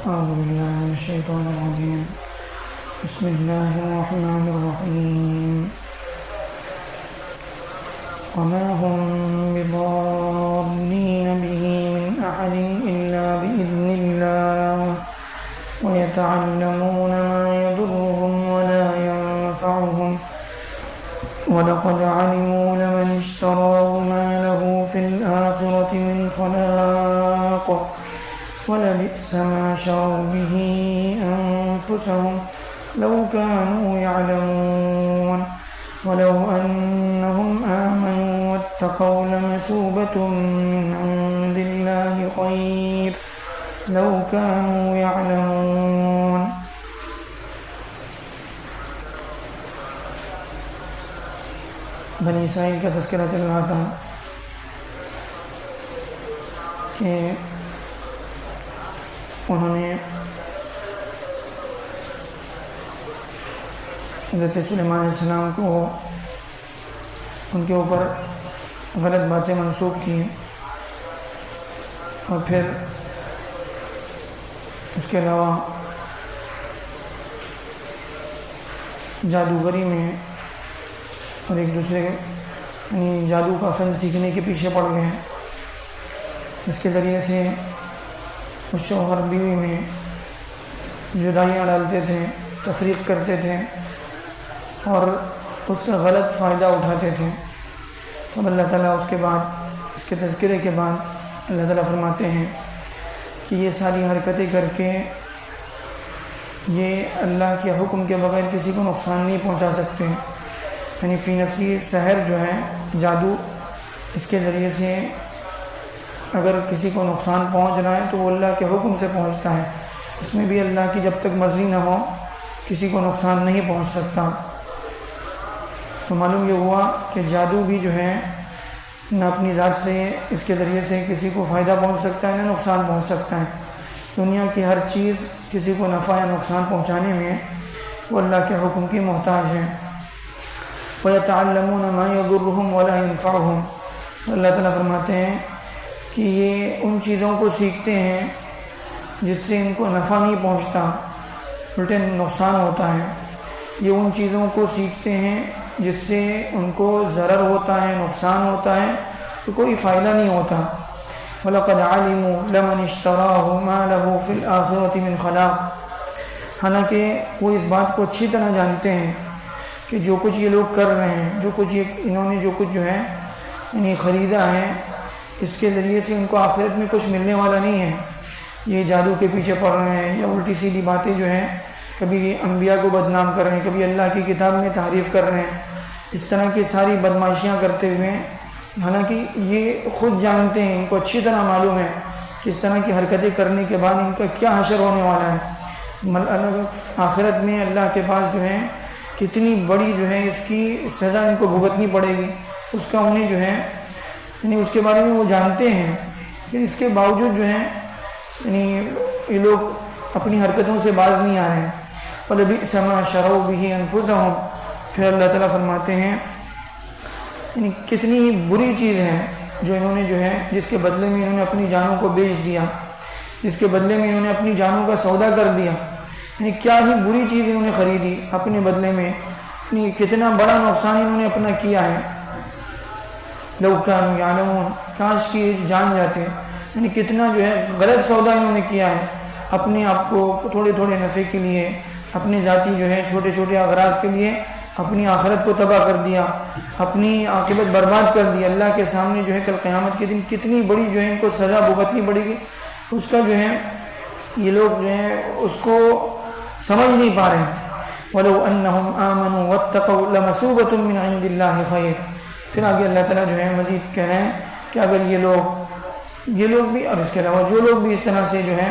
أعوذ بالله من الشيطان الرجيم. بسم الله الرحمن الرحيم. وما هم بضارين به من أحد إلا بإذن الله ويتعلمون ما يضرهم ولا ينفعهم ولقد علموا لمن اشتراه ما له في الآخرة من خلاق ولبئس ما شروا به أنفسهم لو كانوا يعلمون ولو أنهم آمنوا واتقوا لمثوبة من عند الله خير لو كانوا يعلمون. بنی اسرائیل کا تذکرہ چل رہا تھا کہ انہوں نے حضرت سلیمان علیہ السلام کو ان کے اوپر غلط باتیں منسوب کی اور پھر اس کے علاوہ جادوگری میں اور ایک دوسرے یعنی جادو کا فن سیکھنے کے پیچھے پڑ گئے، جس کے ذریعے سے اس شوہر بیوی میں جدائیاں ڈالتے تھے، تفریق کرتے تھے اور اس کا غلط فائدہ اٹھاتے تھے۔ اب اللہ تعالیٰ اس کے بعد اس کے تذکرے کے بعد اللہ تعالیٰ فرماتے ہیں کہ یہ ساری حرکتیں کر کے یہ اللہ کے حکم کے بغیر کسی کو نقصان نہیں پہنچا سکتے، یعنی فی نفسی سحر جو ہے جادو، اس کے ذریعے سے اگر کسی کو نقصان پہنچ رہا ہے تو وہ اللہ کے حکم سے پہنچتا ہے، اس میں بھی اللہ کی جب تک مرضی نہ ہو کسی کو نقصان نہیں پہنچ سکتا۔ تو معلوم یہ ہوا کہ جادو بھی جو ہے نہ اپنی ذات سے اس کے ذریعے سے کسی کو فائدہ پہنچ سکتا ہے نہ نقصان پہنچ سکتا ہے۔ دنیا کی ہر چیز کسی کو نفع یا نقصان پہنچانے میں وہ اللہ کے حکم کی محتاج ہے۔ وَيَتَعَلَّمُونَ مَا يَضُرُّهُمْ وَلَا يَنفَعُهُمْ، اللہ تعالیٰ فرماتے ہیں کہ یہ ان چیزوں کو سیکھتے ہیں جس سے ان کو نفع نہیں پہنچتا الٹے نقصان ہوتا ہے، یہ ان چیزوں کو سیکھتے ہیں جس سے ان کو ضرر ہوتا ہے، نقصان ہوتا ہے، تو کوئی فائدہ نہیں ہوتا۔ وَلَقَدْ عَلِمُوا لَمَنِ اشْتَرَاهُ مَا لَهُ فِي الْآخِرَةِ مِنْ خَلَاقٍ، حالانکہ وہ اس بات کو اچھی طرح جانتے ہیں کہ جو کچھ یہ لوگ کر رہے ہیں، جو کچھ انہوں نے جو کچھ جو ہے یعنی خریدا ہے، اس کے ذریعے سے ان کو آخرت میں کچھ ملنے والا نہیں ہے۔ یہ جادو کے پیچھے پڑ رہے ہیں یا الٹی سیدھی باتیں جو ہیں، کبھی انبیاء کو بدنام کر رہے ہیں، کبھی اللہ کی کتاب میں تحریف کر رہے ہیں، اس طرح کی ساری بدمعاشیاں کرتے ہوئے، حالانکہ یہ خود جانتے ہیں، ان کو اچھی طرح معلوم ہے کہ اس طرح کی حرکتیں کرنے کے بعد ان کا کیا حشر ہونے والا ہے، آخرت میں اللہ کے پاس جو ہے کتنی بڑی جو ہے اس کی سزا ان کو بھگتنی پڑے گی، اس کا انہیں جو ہے یعنی اس کے بارے میں وہ جانتے ہیں، لیکن اس کے باوجود جو ہے یعنی یہ لوگ اپنی حرکتوں سے باز نہیں آ رہے ہیں۔ وَلَبِئْسَ مَا شَرَوْا بِهِ أَنفُسَهُمْ، پھر اللہ تعالیٰ فرماتے ہیں یعنی کتنی بری چیز ہے جو انہوں نے جو ہے جس کے بدلے میں انہوں نے اپنی جانوں کو بیچ دیا، جس کے بدلے میں انہوں نے اپنی جانوں کا سودا کر دیا، یعنی کیا ہی بری چیز انہوں نے خریدی اپنے بدلے میں، یعنی کتنا بڑا نقصان انہوں نے اپنا کیا ہے۔ لو كانوا يعلمون، کاش کی جان جاتے، یعنی کتنا جو ہے غلط سودا انہوں نے کیا ہے، اپنے آپ کو تھوڑے تھوڑے نفع کے لیے، اپنے ذاتی جو ہے چھوٹے چھوٹے اغراض کے لیے اپنی آخرت کو تباہ کر دیا، اپنی عاقبت برباد کر دی۔ اللہ کے سامنے جو ہے کل قیامت کے دن کتنی بڑی جو ہے ان کو سزا بھگتنی پڑے گی، اس کا جو ہے یہ لوگ جو ہے اس کو سمجھ نہیں پا رہے ہیں۔ وَلَوْ أَنَّهُمْ آمَنُوا وَاتَّقَوْا لَمَثُوبَةٌ مِّنْ عِندِ اللَّهِ خَيْرٌ، پھر آگے اللہ تعالیٰ جو ہے مزید کہہ رہے ہیں کہ اگر یہ لوگ بھی اور اس کے علاوہ جو لوگ بھی اس طرح سے جو ہے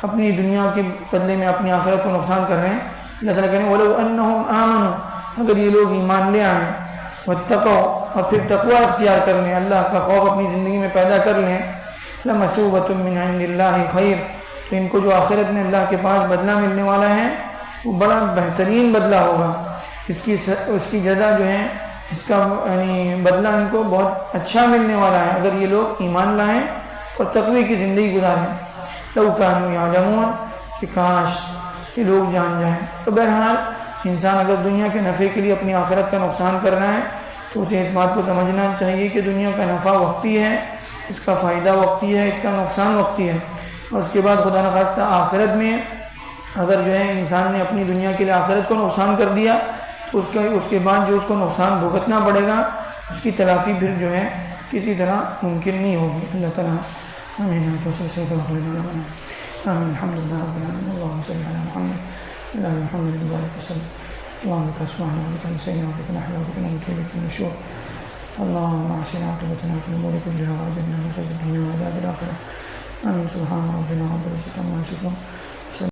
اپنی دنیا کے بدلے میں اپنی آخرت کو نقصان کر رہے ہیں، اللہ تعالیٰ کہہ رہے ہیں وَلَوْ أَنَّهُمْ آمَنُوا، اگر یہ لوگ ایمان لے آئیں، وَاتَّقَوْا، اور پھر تقوی اختیار کر لیں، اللہ کا خوف اپنی زندگی میں پیدا کر لیں، لَمَثُوبَةٌ مِّنْ عِندِ اللَّهِ خَيْرٌ، تو ان کو جو آخرت میں اللہ کے پاس بدلہ ملنے والا ہے وہ بڑا بہترین بدلہ ہوگا، اس کی جزا جو ہے اس کا یعنی بدلہ ان کو بہت اچھا ملنے والا ہے اگر یہ لوگ ایمان لائیں اور تقوی کی زندگی گزاریں۔ لو کانوا یعلمون، کہ کاش کہ لوگ جان جائیں. تو بہرحال انسان اگر دنیا کے نفع کے لیے اپنی آخرت کا نقصان کرنا ہے تو اسے اس بات کو سمجھنا چاہیے کہ دنیا کا نفع وقتی ہے, اس کا فائدہ وقتی ہے, اس کا نقصان وقتی ہے. اور اس کے بعد خدا نخواستہ آخرت میں اگر جو ہے انسان نے اپنی دنیا کے لیے آخرت کو نقصان کر دیا تو اس کے بعد جو اس کو نقصان بھگتنا پڑے گا اس کی تلافی پھر جو ہے کسی طرح ممکن نہیں ہوگی. اللہ تعالیٰ آمین. آمین. الحمد للہ رب العالمین. اللہم صلی علی محمد وعلی آل محمد وبارک وسلم. اللهم لك أسمعنا ولك نسينا ولك نحيا ولك نموت ولك النشور. اللهم أحسن عاقبتنا في الأمور كلها وأجرنا من خزي الدنيا وعذاب الآخرة. آمين. سبحان ربنا رب العزة عما يصفون